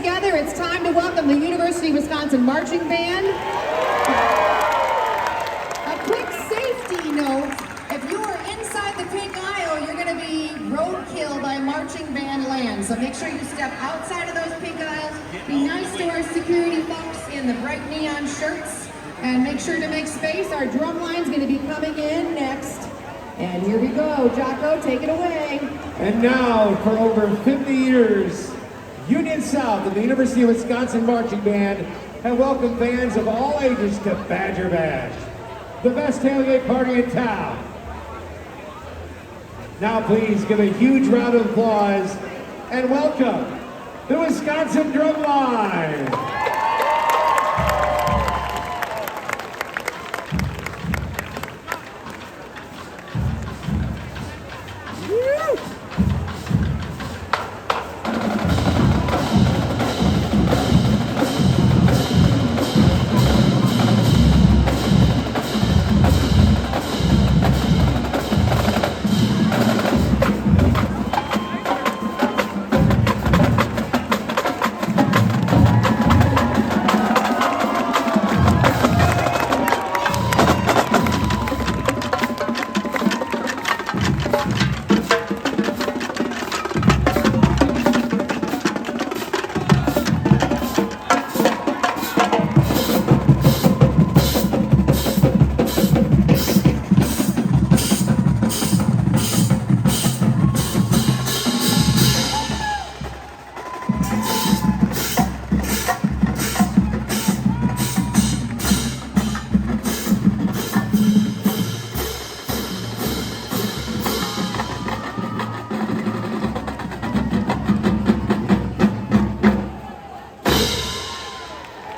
together, it's time to welcome the University of Wisconsin Marching Band. A quick safety note, if you are inside the pink aisle, you're going to be roadkill by marching band land. So make sure you step outside of those pink aisles. Be nice to our security folks in the bright neon shirts. And make sure to make space. Our drum line's going to be coming in next. And here we go. Jocko, take it away. And now, for over 50 years, Union South and the University of Wisconsin Marching Band have welcomed fans of all ages to Badger Bash, the best tailgate party in town. Now please give a huge round of applause and welcome the Wisconsin Drum Line.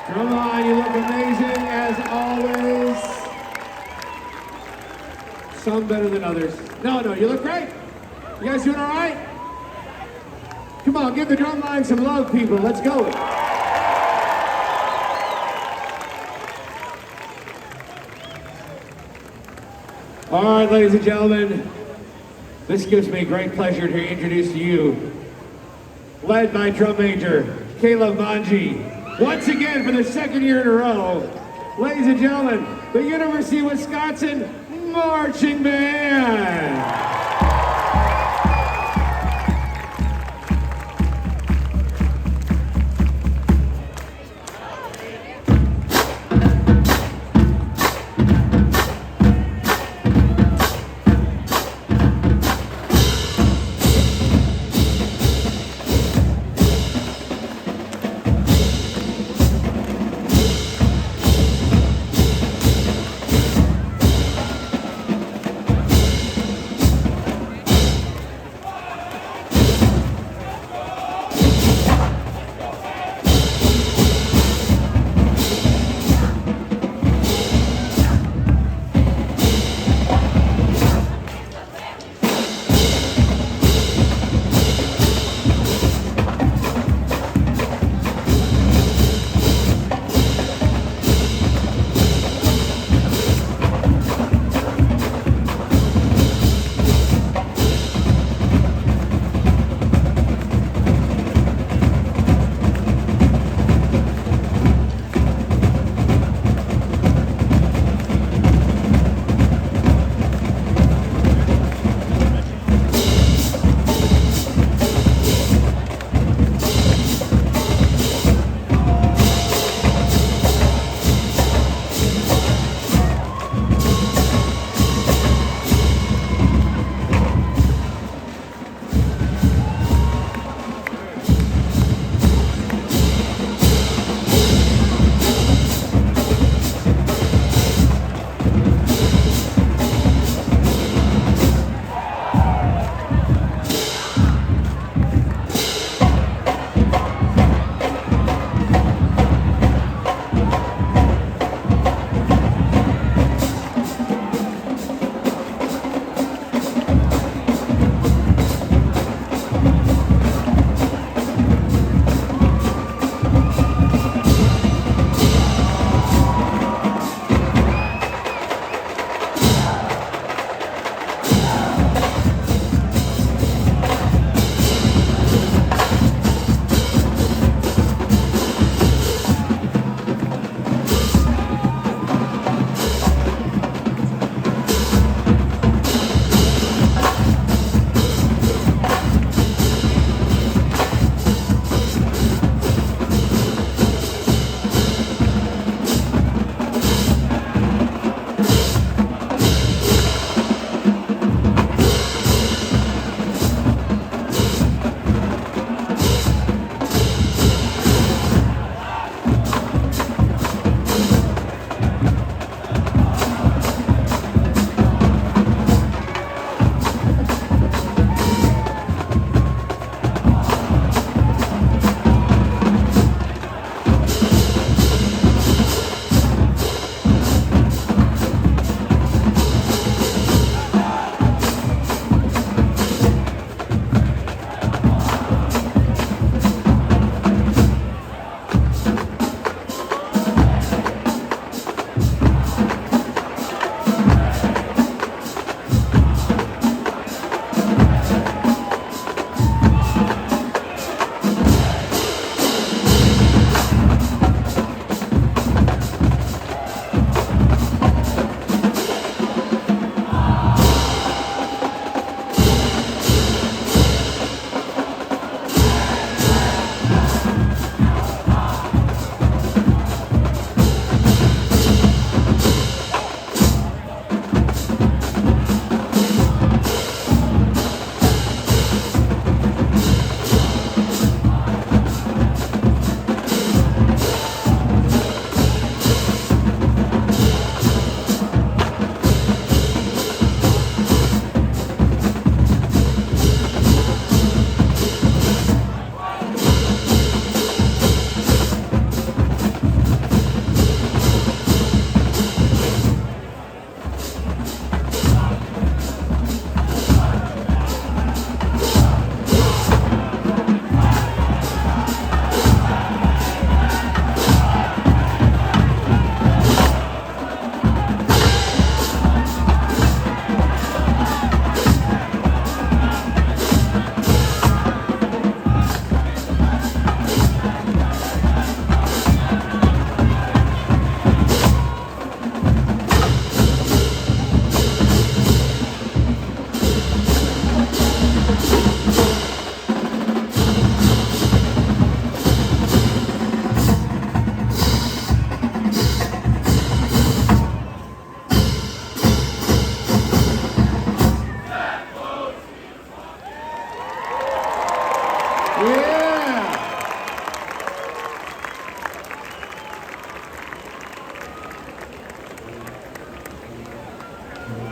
Come on, you look amazing as always. Some better than others. No, you look great. You guys doing all right? Come on, give the drum line some love, people. Let's go. All right, ladies and gentlemen, this gives me great pleasure to introduce to you, led by drum major Caleb Manji, once again for the second year in a row, ladies and gentlemen, the University of Wisconsin Marching Band.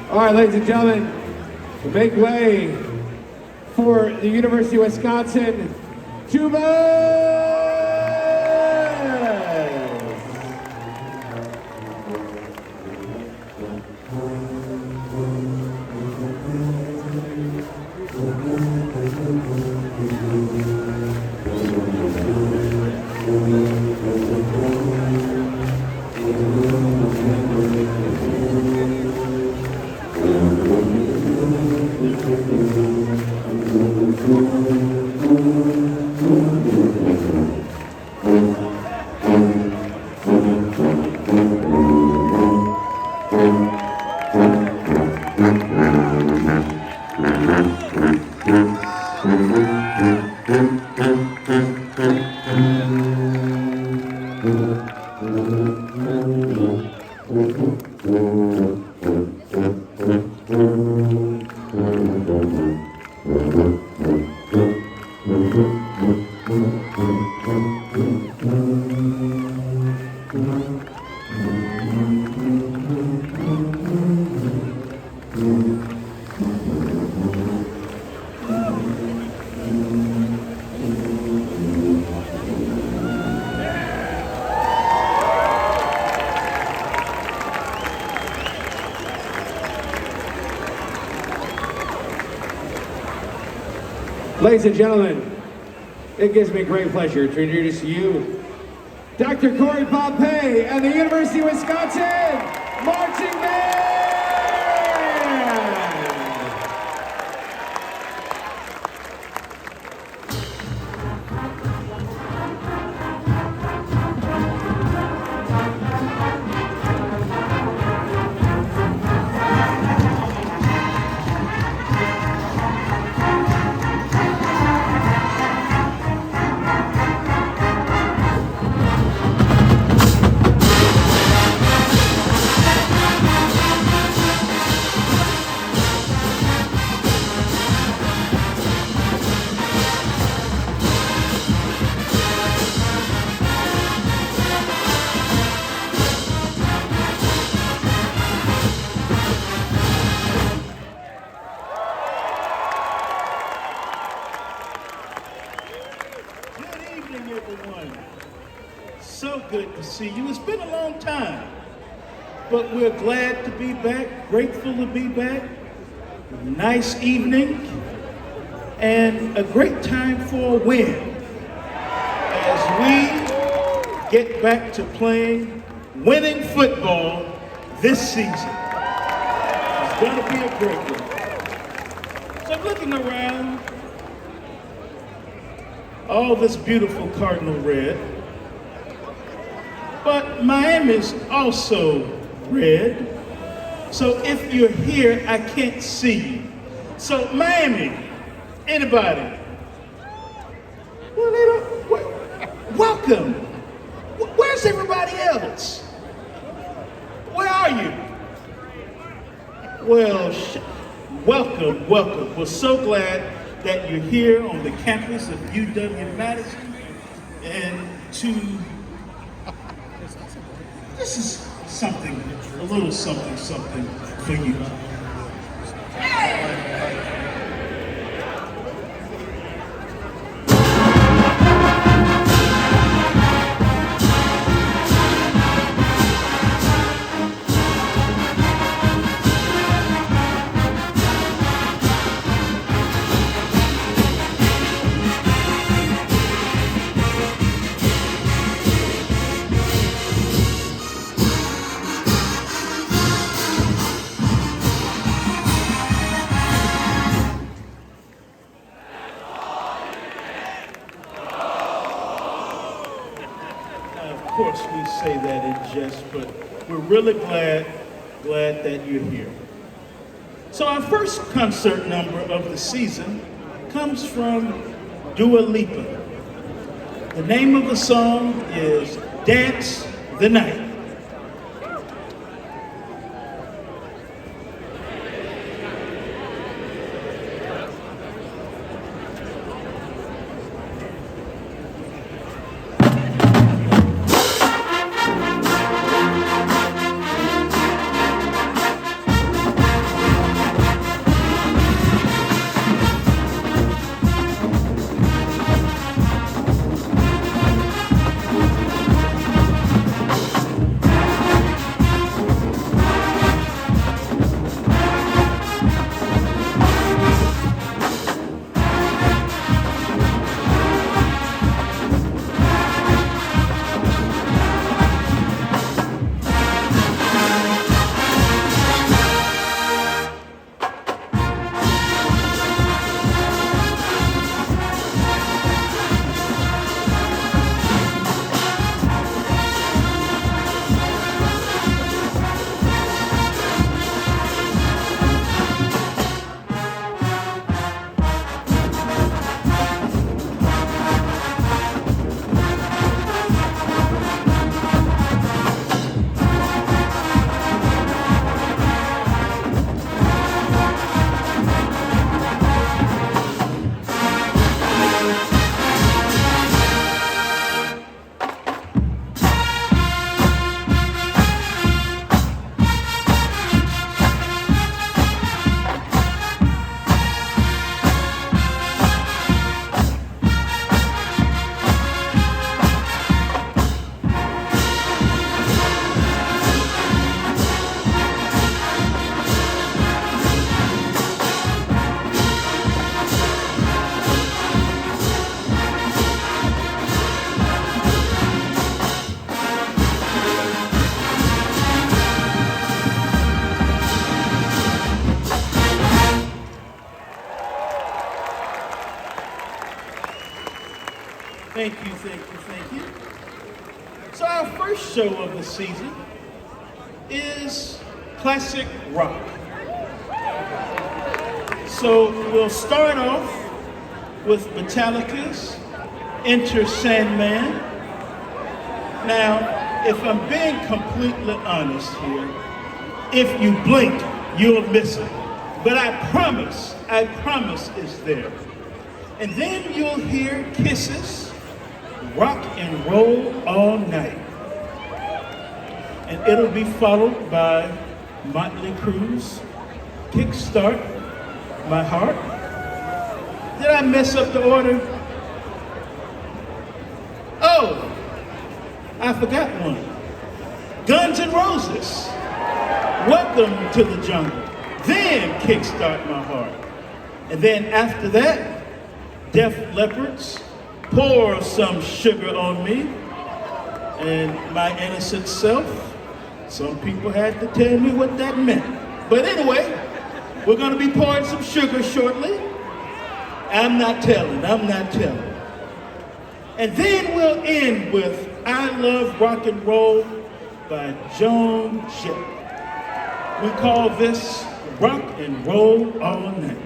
All right, ladies and gentlemen, make way for the University of Wisconsin Tubas! Ladies and gentlemen, it gives me great pleasure to introduce to you Dr. Corey Pompey and the University of Wisconsin Marching Band! Everyone, so good to see you. It's been a long time, but we're glad to be back, grateful to be back. Nice evening, and a great time for a win as we get back to playing winning football this season. It's going to be a great one. So I'm looking around, all this beautiful cardinal red. But Miami's also red. So if you're here, I can't see you. So Miami, anybody? Well, they don't, welcome. Where's everybody else? Where are you? Well, welcome, welcome. We're so glad that you're here on the campus of UW-Madison, and this is something, a little something for you. Of course, we say that in jest, but we're really glad that you're here. So our first concert number of the season comes from Dua Lipa. The name of the song is Dance the Night. thank you. So our first show of the season is classic rock. So we'll start off with Metallica's Enter Sandman. Now, if I'm being completely honest here, if you blink, you'll miss it. But I promise it's there. And then you'll hear Kiss's Rock and Roll All Night. And it'll be followed by Motley Crue's Kickstart My Heart. Did I mess up the order? Oh, I forgot one. Guns N' Roses, Welcome to the Jungle. Then Kickstart My Heart. And then after that, Def Leppard's Pour Some Sugar on Me. And my innocent self, some people had to tell me what that meant. But anyway, we're gonna be pouring some sugar shortly. I'm not telling. And then we'll end with I Love Rock and Roll by Joan Jett. We call this Rock and Roll All Night.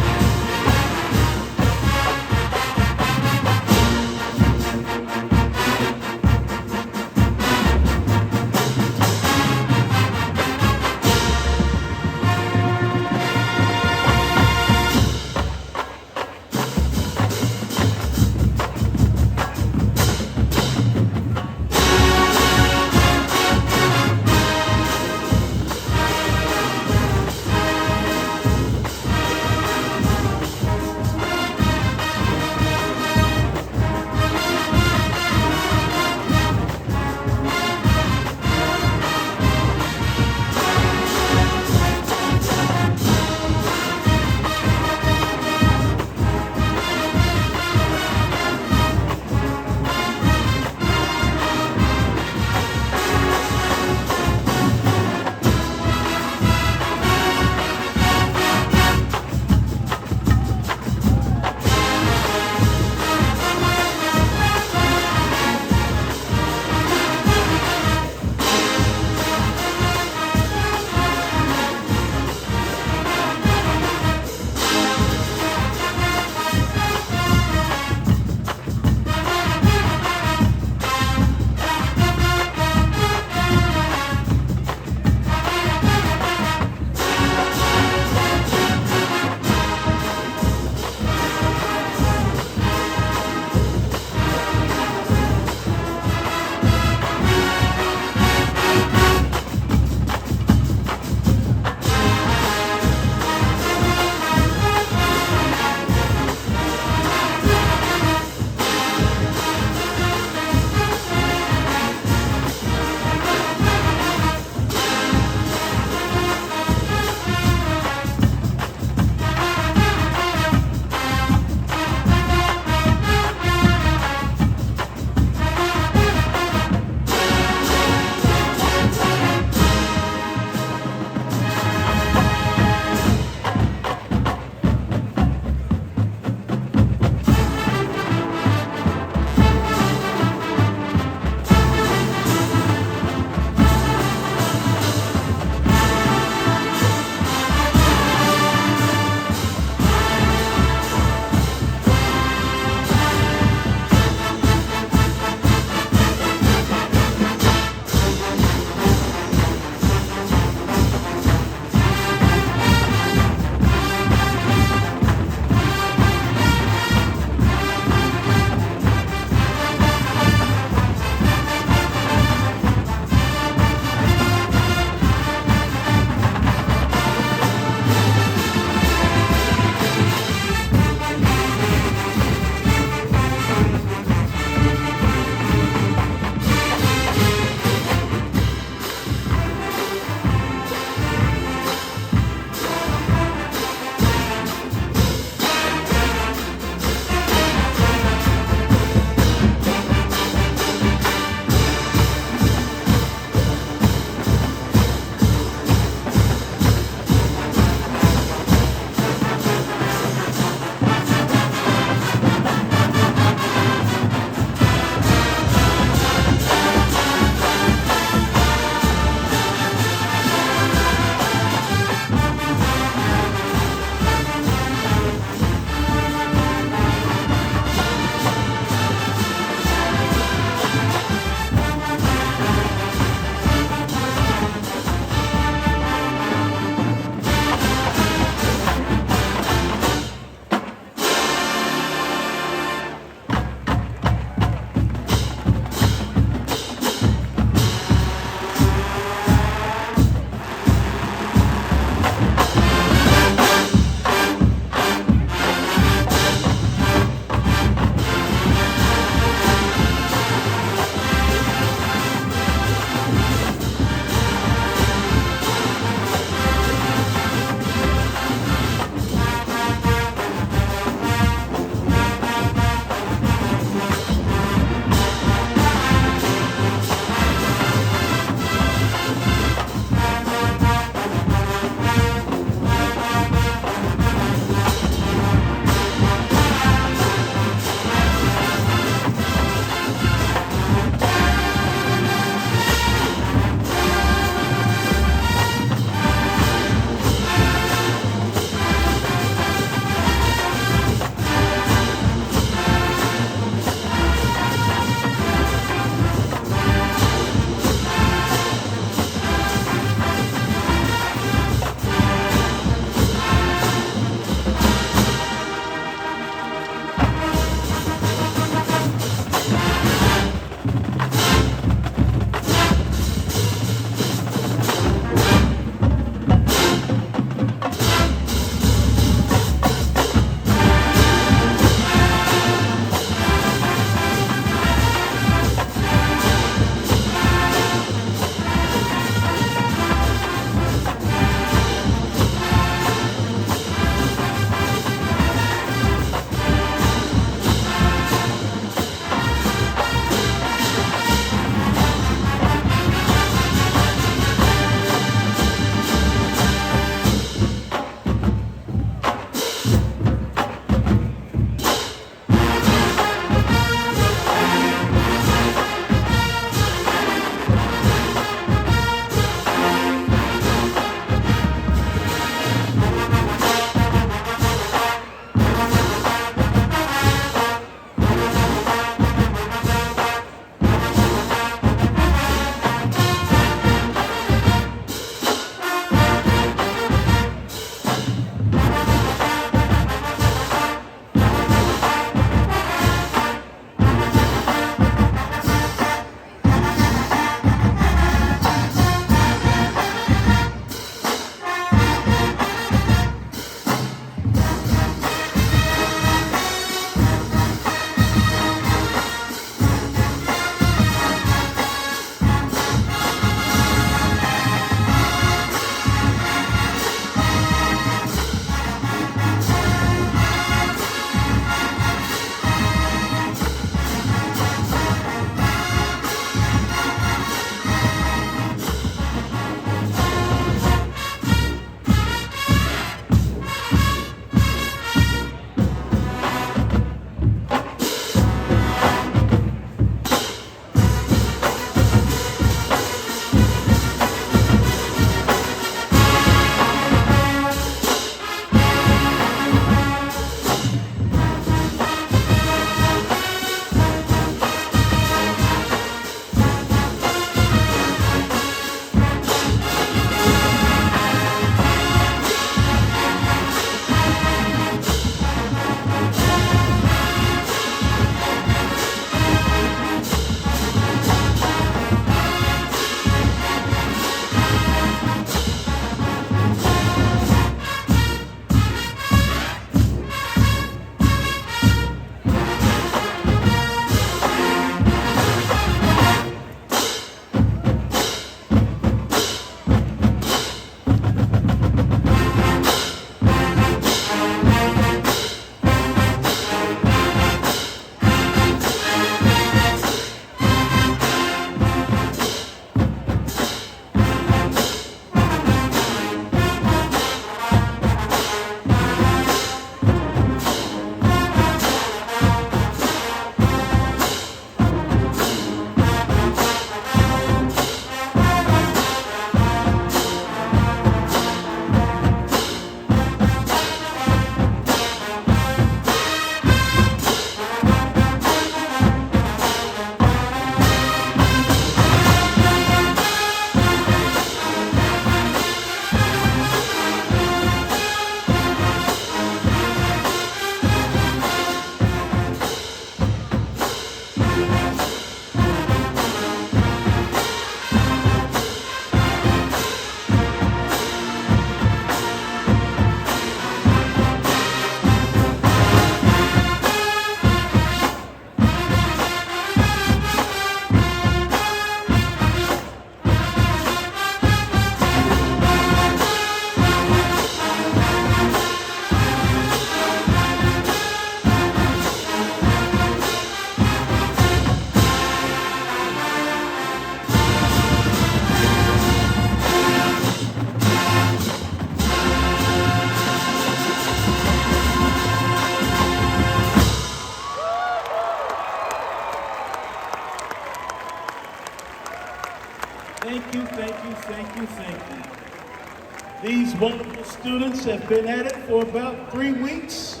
wonderful students have been at it for about 3 weeks.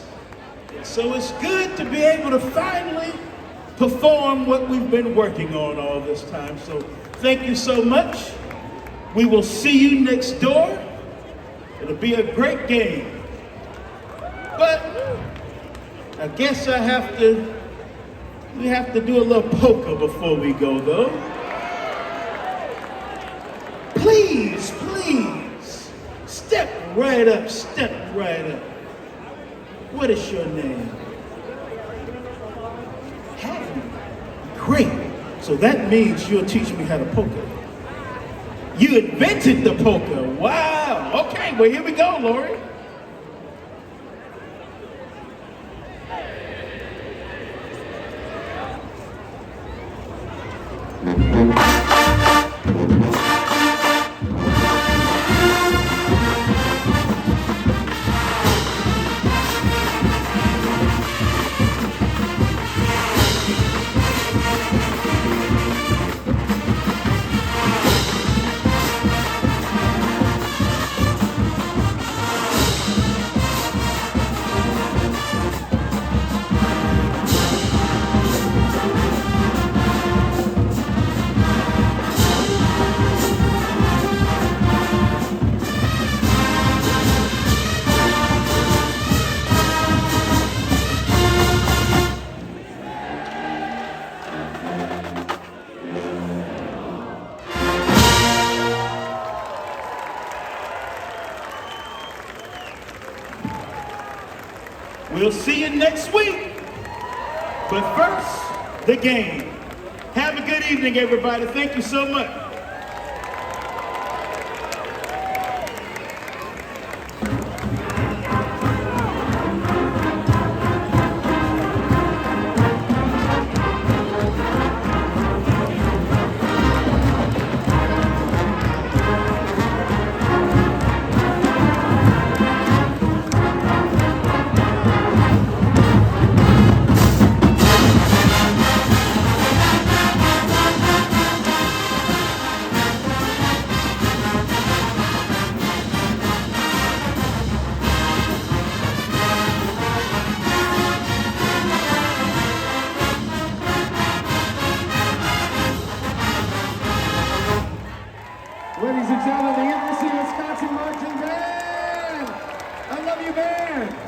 So it's good to be able to finally perform what we've been working on all this time. So thank you so much. We will see you next door. It'll be a great game. But I guess we have to do a little poker before we go though. Please, please, step right up, step right up. What is your name? Hatton. Great. So that means you'll teach me how to poker. You invented the poker. Wow. Okay, well here we go, Lori. We'll see you next week. But first, the game. Have a good evening, everybody. Thank you so much. Ladies and gentlemen, the University of Wisconsin Marching Band! I love you, band!